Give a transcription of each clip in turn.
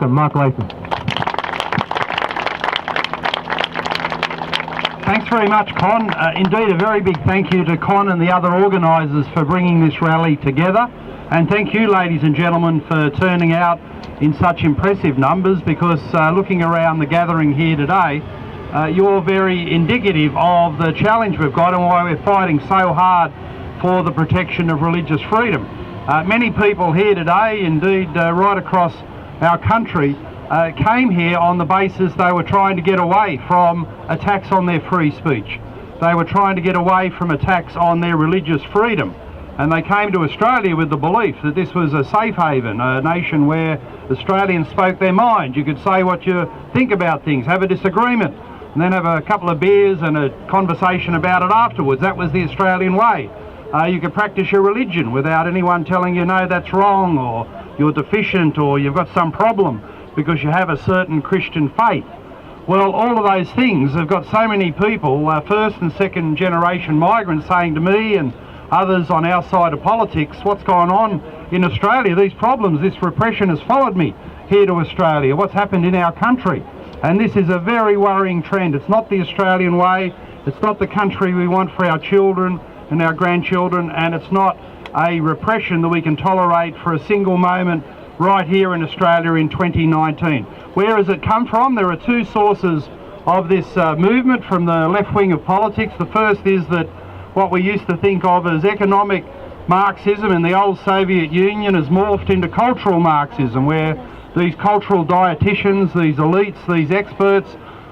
Latham, Mark Latham. Thanks very much, Con. Indeed, a very big thank you to Con and the other organisers for bringing this rally together. And thank you, ladies and gentlemen, for turning out in such impressive numbers, because looking around the gathering here today, you're very indicative of the challenge we've got and why we're fighting so hard for the protection of religious freedom. Many people here today, indeed right across our country, came here on the basis they were trying to get away from attacks on their free speech. They were trying to get away from attacks on their religious freedom. And they came to Australia with the belief that this was a safe haven, a nation where Australians spoke their mind. You could say what you think about things, have a disagreement, and then have a couple of beers and a conversation about it afterwards. That was the Australian way. You could practice your religion without anyone telling you, no, that's wrong, or you're deficient, or you've got some problem because you have a certain Christian faith. Well, all of those things have got so many people, first and second generation migrants, saying to me and others on our side of politics, what's going on in Australia? These problems, this repression has followed me here to Australia. What's happened in our country? And this is a very worrying trend. It's not the Australian way. It's not the country we want for our children and our grandchildren, and it's not a repression that we can tolerate for a single moment right here in Australia in 2019. Where has it come from? There are two sources of this movement from the left wing of politics. The first is that what we used to think of as economic Marxism in the old Soviet Union has morphed into cultural Marxism, where these cultural dietitians, these elites, these experts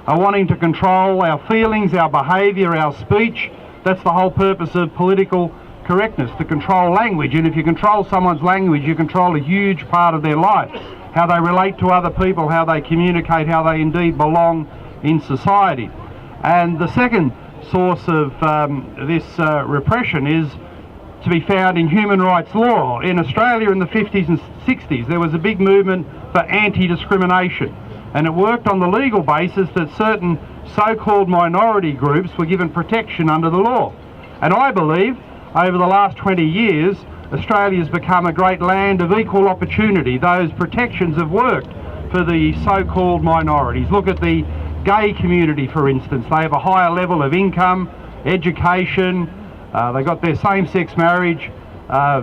are wanting to control our feelings, our behaviour, our speech. That's the whole purpose of political correctness, to control language. And if you control someone's language, you control a huge part of their life, how they relate to other people, how they communicate, how they indeed belong in society. And the second source of this repression is to be found in human rights law. In Australia in the 50s and 60s, there was a big movement for anti-discrimination, and it worked on the legal basis that certain so-called minority groups were given protection under the law. And I believe over the last 20 years, Australia's become a great land of equal opportunity. Those protections have worked for the so-called minorities. Look at the gay community, for instance. They have a higher level of income, education, they got their same-sex marriage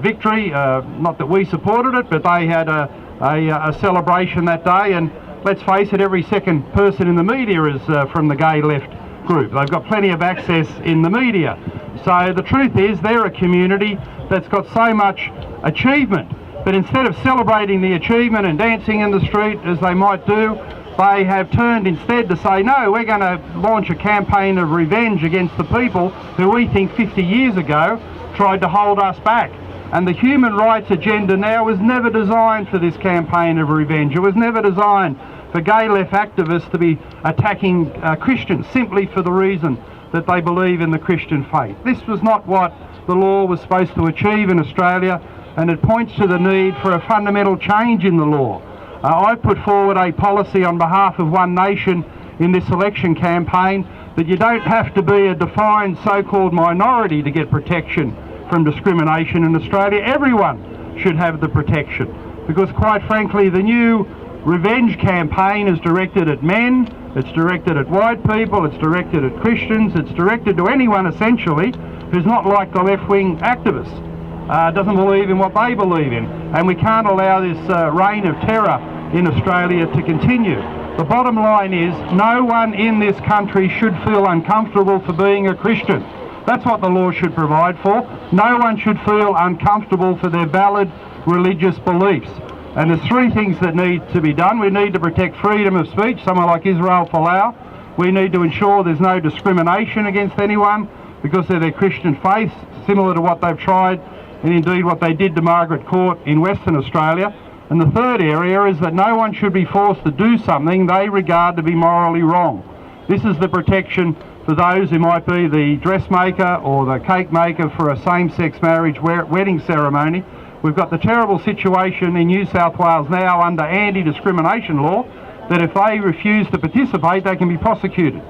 victory. Not that we supported it, but they had a celebration that day, and let's face it, every second person in the media is from the gay left group. They've got plenty of access in the media. So the truth is, they're a community that's got so much achievement, but instead of celebrating the achievement and dancing in the street as they might do, they have turned instead to say, no, we're going to launch a campaign of revenge against the people who we think 50 years ago tried to hold us back. And the human rights agenda now was never designed for this campaign of revenge. It was never designed for gay left activists to be attacking Christians simply for the reason that they believe in the Christian faith. This was not what the law was supposed to achieve in Australia, and it points to the need for a fundamental change in the law. I put forward a policy on behalf of One Nation in this election campaign that you don't have to be a defined so-called minority to get protection from discrimination in Australia. Everyone should have the protection, because quite frankly the new revenge campaign is directed at men, it's directed at white people, it's directed at Christians, it's directed to anyone essentially who's not like the left-wing activists. Doesn't believe in what they believe in, and we can't allow this reign of terror in Australia to continue. The bottom line is, no one in this country should feel uncomfortable for being a Christian. That's what the law should provide for. No one should feel uncomfortable for their valid religious beliefs. And there's three things that need to be done. We need to protect freedom of speech, someone like Israel Folau. We need to ensure there's no discrimination against anyone because of their Christian faith, similar to what they've tried and indeed what they did to Margaret Court in Western Australia. And the third area is that no one should be forced to do something they regard to be morally wrong. This is the protection for those who might be the dressmaker or the cake maker for a same-sex marriage wedding ceremony. We've got the terrible situation in New South Wales now under anti-discrimination law that if they refuse to participate, they can be prosecuted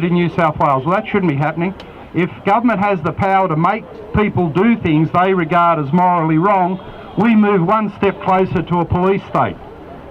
in New South Wales. Well, that shouldn't be happening. If government has the power to make people do things they regard as morally wrong, we move one step closer to a police state.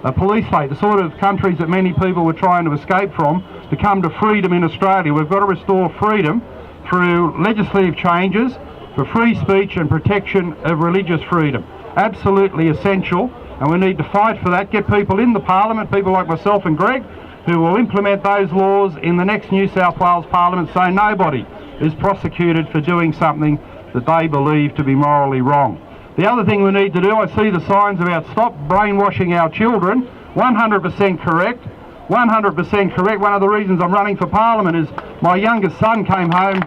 a police state, the sort of countries that many people were trying to escape from, to come to freedom in Australia. We've got to restore freedom through legislative changes for free speech and protection of religious freedom. Absolutely essential, and we need to fight for that, get people in the Parliament, people like myself and Greg, who will implement those laws in the next New South Wales Parliament so nobody is prosecuted for doing something that they believe to be morally wrong. The other thing we need to do, I see the signs about stop brainwashing our children, 100% correct, 100% correct. One of the reasons I'm running for Parliament is my youngest son came home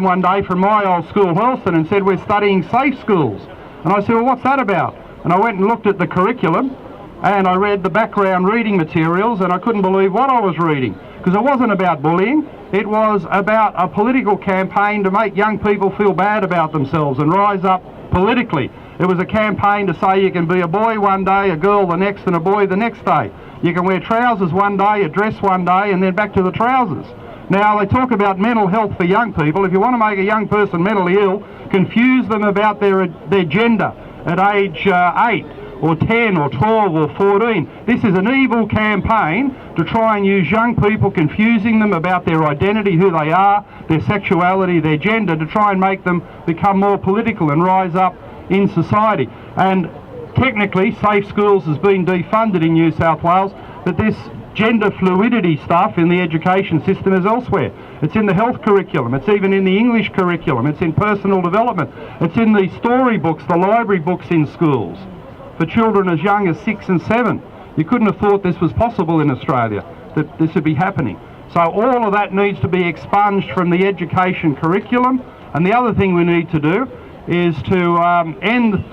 one day from my old school, Hurlston, and said, we're studying safe schools. And I said, well, what's that about? And I went and looked at the curriculum, and I read the background reading materials, and I couldn't believe what I was reading, because it wasn't about bullying. It was about a political campaign to make young people feel bad about themselves and rise up politically. It was a campaign to say you can be a boy one day, a girl the next, and a boy the next day. You can wear trousers one day, a dress one day, and then back to the trousers. Now, they talk about mental health for young people. If you want to make a young person mentally ill, confuse them about their gender at age 8 or 10 or 12 or 14. This is an evil campaign to try and use young people, confusing them about their identity, who they are, their sexuality, their gender, to try and make them become more political and rise up in society. And technically, safe schools has been defunded in New South Wales, but this gender fluidity stuff in the education system is elsewhere. It's in the health curriculum, it's even in the English curriculum, it's in personal development, it's in the storybooks, the library books in schools for children as young as 6 and 7. You couldn't have thought this was possible in Australia, that this would be happening. So all of that needs to be expunged from the education curriculum. And the other thing we need to do is to end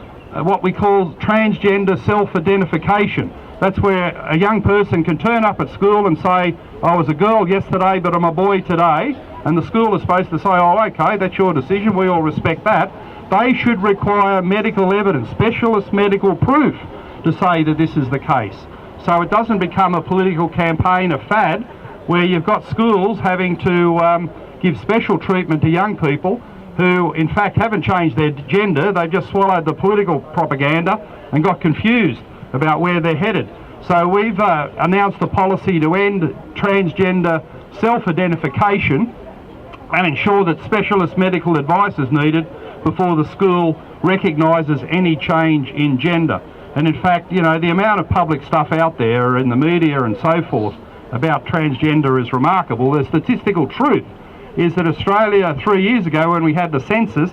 what we call transgender self-identification. That's where a young person can turn up at school and say, I was a girl yesterday, but I'm a boy today. And the school is supposed to say, oh, okay, that's your decision, we all respect that. They should require medical evidence, specialist medical proof to say that this is the case. So it doesn't become a political campaign, a fad, where you've got schools having to give special treatment to young people who in fact haven't changed their gender, they've just swallowed the political propaganda and got confused about where they're headed. So we've announced a policy to end transgender self-identification and ensure that specialist medical advice is needed before the school recognises any change in gender. And in fact, you know, the amount of public stuff out there in the media and so forth about transgender is remarkable. The statistical truth is that Australia 3 years ago, when we had the census,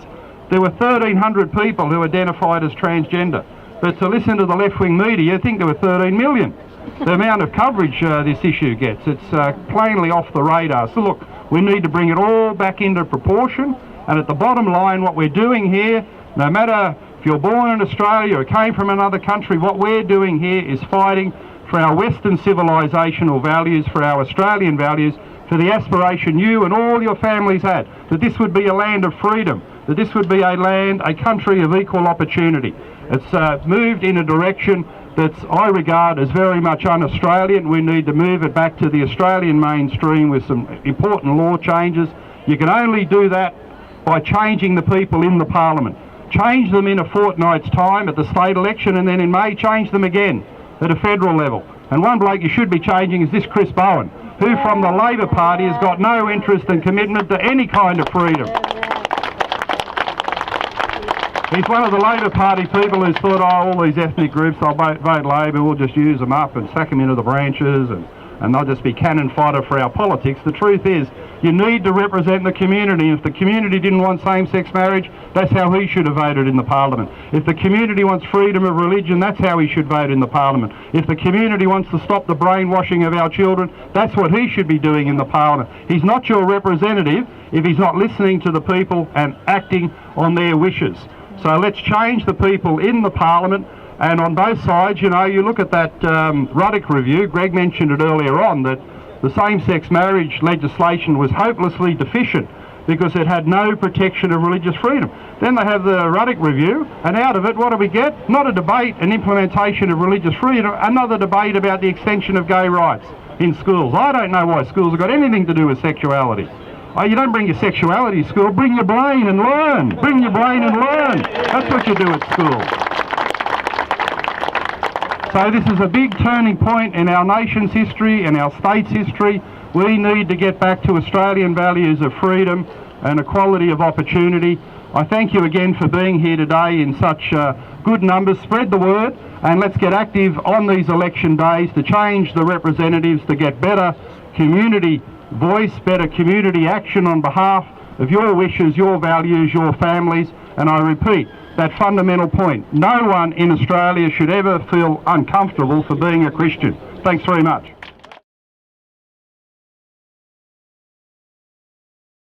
there were 1,300 people who identified as transgender. But to listen to the left-wing media, you'd think there were 13 million. The amount of coverage this issue gets, it's plainly off the radar. So look, we need to bring it all back into proportion. And at the bottom line, what we're doing here, no matter if you're born in Australia or came from another country, what we're doing here is fighting for our Western civilisational values, for our Australian values, for the aspiration you and all your families had, that this would be a land of freedom, that this would be a country of equal opportunity. It's moved in a direction that I regard as very much un-Australian. We need to move it back to the Australian mainstream with some important law changes. You can only do that by changing the people in the Parliament. Change them in a fortnight's time at the state election, and then in May change them again at a federal level. And one bloke you should be changing is this Chris Bowen, who from the Labor Party has got no interest and commitment to any kind of freedom. He's one of the Labor Party people who's thought, oh, all these ethnic groups, they'll vote Labor, we'll just use them up and sack them into the branches and they'll just be cannon fodder for our politics. The truth is, you need to represent the community. If the community didn't want same-sex marriage, that's how he should have voted in the Parliament. If the community wants freedom of religion, that's how he should vote in the Parliament. If the community wants to stop the brainwashing of our children, that's what he should be doing in the Parliament. He's not your representative if he's not listening to the people and acting on their wishes. So let's change the people in the Parliament, and on both sides, you know, you look at that Ruddock review, Greg mentioned it earlier on, that the same-sex marriage legislation was hopelessly deficient because it had no protection of religious freedom. Then they have the Ruddock review, and out of it, what do we get? Not a debate and implementation of religious freedom, another debate about the extension of gay rights in schools. I don't know why schools have got anything to do with sexuality. Oh, you don't bring your sexuality to school, bring your brain and learn. Bring your brain and learn. That's what you do at school. So this is a big turning point in our nation's history and our state's history. We need to get back to Australian values of freedom and equality of opportunity. I thank you again for being here today in such good numbers. Spread the word and let's get active on these election days to change the representatives, to get better community voice, better community action on behalf of your wishes, your values, your families. And I repeat that fundamental point: no one in Australia should ever feel uncomfortable for being a Christian. Thanks very much.